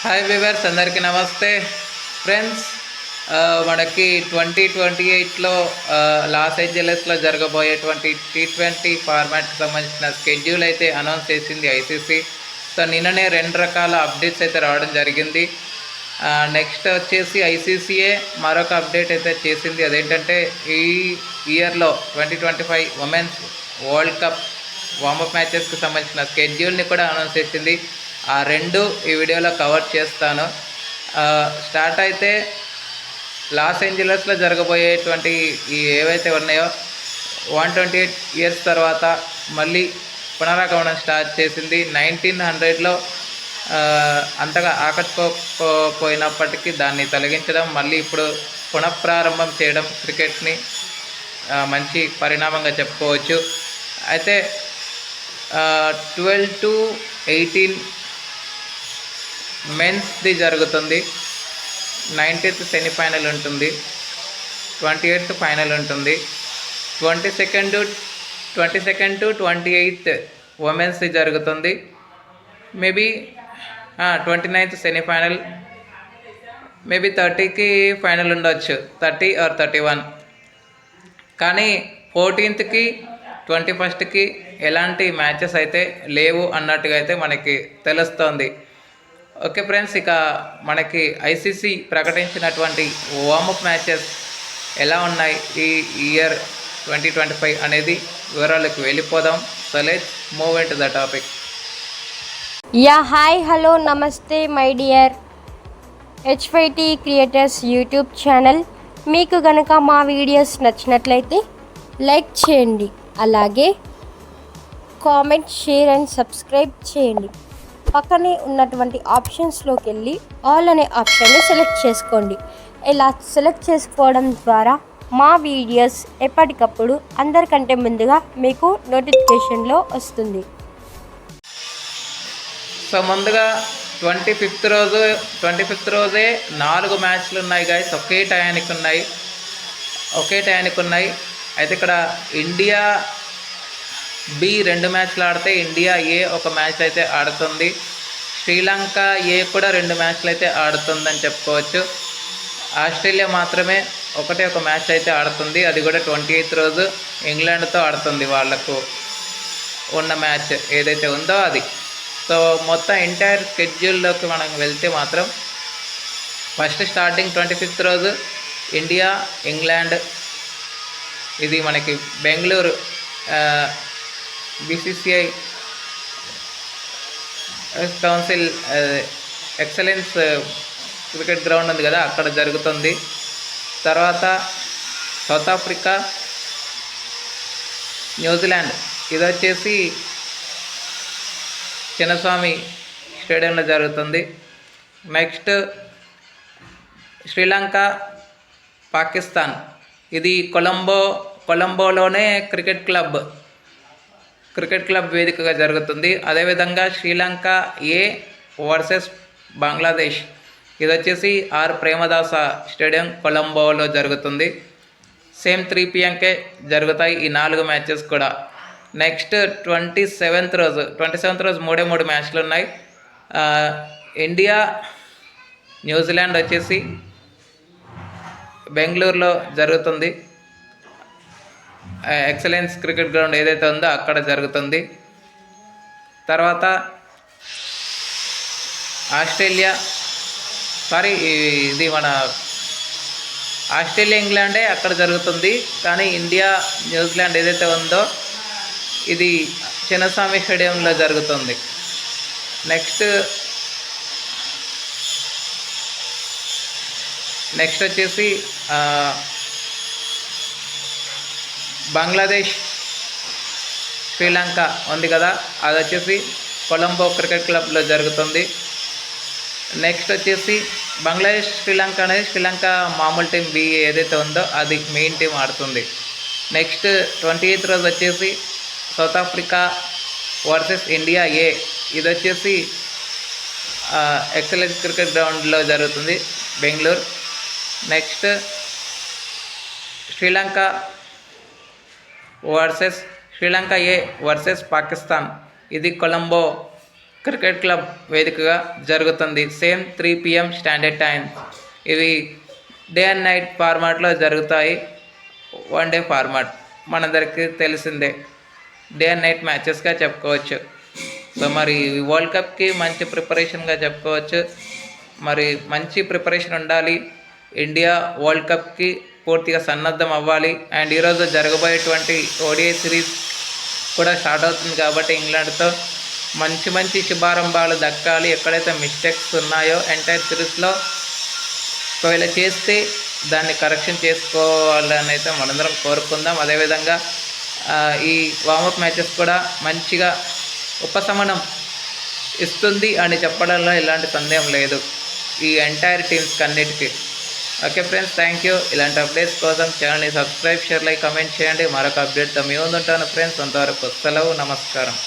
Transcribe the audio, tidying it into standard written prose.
Hi viewers, అందరికీ నమస్తే friends. మనకి 2028లో లాస్ ఏంజలస్లో జరగబోయేటువంటి T20 ఫార్మాట్కి సంబంధించిన స్కెడ్యూల్ అయితే అనౌన్స్ చేసింది ఐసీసీ. సో నిన్ననే 2 రకాల అప్డేట్స్ అయితే రావడం జరిగింది. నెక్స్ట్ వచ్చేసి ఐసీసీయే మరొక అప్డేట్ అయితే చేసింది. అదేంటంటే ఈ ఇయర్లో 2025 ఉమెన్స్ వరల్డ్ కప్ వార్మప్ మ్యాచెస్కి సంబంధించిన స్కెడ్యూల్ని కూడా అనౌన్స్ చేసింది. ఆ రెండు ఈ వీడియోలో కవర్ చేస్తాను. స్టార్ట్ అయితే లాస్ ఏంజలస్లో జరగబోయేటువంటి ఈ ఏవైతే ఉన్నాయో 128 ఇయర్స్ తర్వాత మళ్ళీ పునరాగమనం స్టార్ట్ చేసింది. 1900లో అంతగా ఆకట్టుకోకపోయినప్పటికీ దాన్ని తొలగించడం, మళ్ళీ ఇప్పుడు పునఃప్రారంభం చేయడం క్రికెట్ని మంచి పరిణామంగా చెప్పుకోవచ్చు. అయితే 12 to 18 మెన్స్ది జరుగుతుంది. 19th సెమీఫైనల్ ఉంటుంది, 28th ఫైనల్ ఉంటుంది. 22nd to 28th ఉమెన్స్ది జరుగుతుంది. మేబీ 29th సెమీఫైనల్, మేబీ 30కి ఫైనల్ ఉండొచ్చు, 30 or 31. కానీ 14th 21st ఎలాంటి మ్యాచెస్ అయితే లేవు అన్నట్టుగా అయితే మనకి తెలుస్తోంది. ఓకే ఫ్రెండ్స్, ఇక మనకి ఐసీసీ ప్రకటించినటువంటి వార్మప్ మ్యాచెస్ ఎలా ఉన్నాయి ఈ ఇయర్ 2025 అనేది వివరాలకు వెళ్ళిపోదాం. So let's move into the topic. Hi hello నమస్తే my dear H5T creators YouTube channel. మీకు గనక మా వీడియోస్ నచ్చినట్లయితే లైక్ చేయండి, అలాగే కామెంట్, షేర్ అండ్ సబ్స్క్రైబ్ చేయండి. పక్కనే ఉన్నటువంటి ఆప్షన్స్లోకి వెళ్ళి ఆల్ అనే ఆప్షన్ని సెలెక్ట్ చేసుకోండి. ఇలా సెలెక్ట్ చేసుకోవడం ద్వారా మా వీడియోస్ ఎప్పటికప్పుడు అందరికంటే ముందుగా మీకు నోటిఫికేషన్లో వస్తుంది. సో ముందుగా 25th రోజే 4 మ్యాచ్లు ఉన్నాయి గైస్. ఒకే టయానికి ఉన్నాయి. అయితే ఇక్కడ ఇండియా బి 2 మ్యాచ్లు ఆడితే ఇండియా ఏ 1 మ్యాచ్ అయితే ఆడుతుంది. శ్రీలంక ఏ కూడా 2 మ్యాచ్లు అయితే ఆడుతుందని చెప్పుకోవచ్చు. ఆస్ట్రేలియా మాత్రమే ఒకటే 1 మ్యాచ్ అయితే ఆడుతుంది. అది కూడా 28th రోజు ఇంగ్లాండ్తో ఆడుతుంది. వాళ్లకు ఉన్న మ్యాచ్ ఏదైతే ఉందో అది. సో మొత్తం ఎంటైర్ స్కెడ్యూల్లోకి మనం వెళ్తే మాత్రం ఫస్ట్ స్టార్టింగ్ 25th రోజు ఇండియా ఇంగ్లాండ్. ఇది మనకి Bengaluru BCCI council excellence cricket ground ఉంది కదా, అక్కడ జరుగుతుంది. తర్వాత సౌత్ ఆఫ్రికా, న్యూజిలాండ్, ఇది వచ్చేసి చిన్నస్వామి స్టేడియంలో జరుగుతుంది. నెక్స్ట్ శ్రీలంక పాకిస్తాన్, ఇది కొలంబోలోనే క్రికెట్ క్లబ్ వేదికగా జరుగుతుంది. అదేవిధంగా శ్రీలంక ఏ వర్సెస్ బంగ్లాదేశ్, ఇది వచ్చేసి ఆర్ ప్రేమదాస స్టేడియం కొలంబోలో జరుగుతుంది. సేమ్ 3 PM జరుగుతాయి ఈ 4 మ్యాచెస్ కూడా. నెక్స్ట్ 27th రోజు 3 మ్యాచ్లు ఉన్నాయి. ఇండియా న్యూజిలాండ్ వచ్చేసి బెంగళూరులో జరుగుతుంది. ఎక్సలెన్స్ క్రికెట్ గ్రౌండ్ ఏదైతే ఉందో అక్కడ జరుగుతుంది. తర్వాత ఆస్ట్రేలియా ఇంగ్లాండే అక్కడ జరుగుతుంది. కానీ ఇండియా న్యూజిలాండ్ ఏదైతే ఉందో ఇది చిన్నస్వామి స్టేడియంలో జరుగుతుంది. నెక్స్ట్ వచ్చేసి బంగ్లాదేశ్ శ్రీలంక ఉంది కదా, అది వచ్చేసి కొలంబో క్రికెట్ క్లబ్లో జరుగుతుంది. నెక్స్ట్ వచ్చేసి బంగ్లాదేశ్ శ్రీలంక అనేది శ్రీలంక మామూలు టీం బి ఏదైతే ఉందో అది మెయిన్ టీం ఆడుతుంది. నెక్స్ట్ 28th రోజు వచ్చేసి సౌత్ ఆఫ్రికా వర్సెస్ ఇండియా ఏ, ఇది వచ్చేసి ఎక్సలెన్స్ క్రికెట్ గ్రౌండ్లో జరుగుతుంది బెంగళూరు. నెక్స్ట్ శ్రీలంక ఏ వర్సెస్ పాకిస్తాన్, ఇది కొలంబో క్రికెట్ క్లబ్ వేదికగా జరుగుతుంది. Same 3 PM standard time. ఇవి డే అండ్ నైట్ ఫార్మాట్లో జరుగుతాయి. వన్ డే ఫార్మాట్ మనందరికీ తెలిసిందే. డే అండ్ నైట్ మ్యాచెస్గా చెప్పుకోవచ్చు. సో మరి వరల్డ్ కప్కి మంచి ప్రిపరేషన్గా చెప్పుకోవచ్చు. మరి మంచి ప్రిపరేషన్ ఉండాలి. ఇండియా వరల్డ్ కప్కి పూర్తిగా సన్నద్ధం అవ్వాలి. అండ్ ఈరోజు జరగబోయేటువంటి ఓడిఐ సిరీస్ కూడా స్టార్ట్ అవుతుంది కాబట్టి ఇంగ్లాండ్తో మంచి శుభారంభాలు దక్కాలి. ఎక్కడైతే మిస్టేక్స్ ఉన్నాయో ఎంటైర్ సిరీస్లో ఒకవేళ చేస్తే దాన్ని కరెక్షన్ చేసుకోవాలని అయితే మనందరం కోరుకుందాం. అదేవిధంగా ఈ వార్మప్ మ్యాచెస్ కూడా మంచిగా ఉపశమనం ఇస్తుంది అని చెప్పడంలో ఎలాంటి సందేహం లేదు ఈ ఎంటైర్ టీమ్స్కి అన్నిటికీ. Okay friends, thank you. ఇలాంటి అప్డేట్స్ కోసం ఛానల్ని సబ్స్క్రైబ్, షేర్, లైక్, కమెంట్ చేయండి. మరొక అప్డేట్తో మీ ముందు ఉంటాను ఫ్రెండ్స్. అంతవరకు సెలవు, నమస్కారం.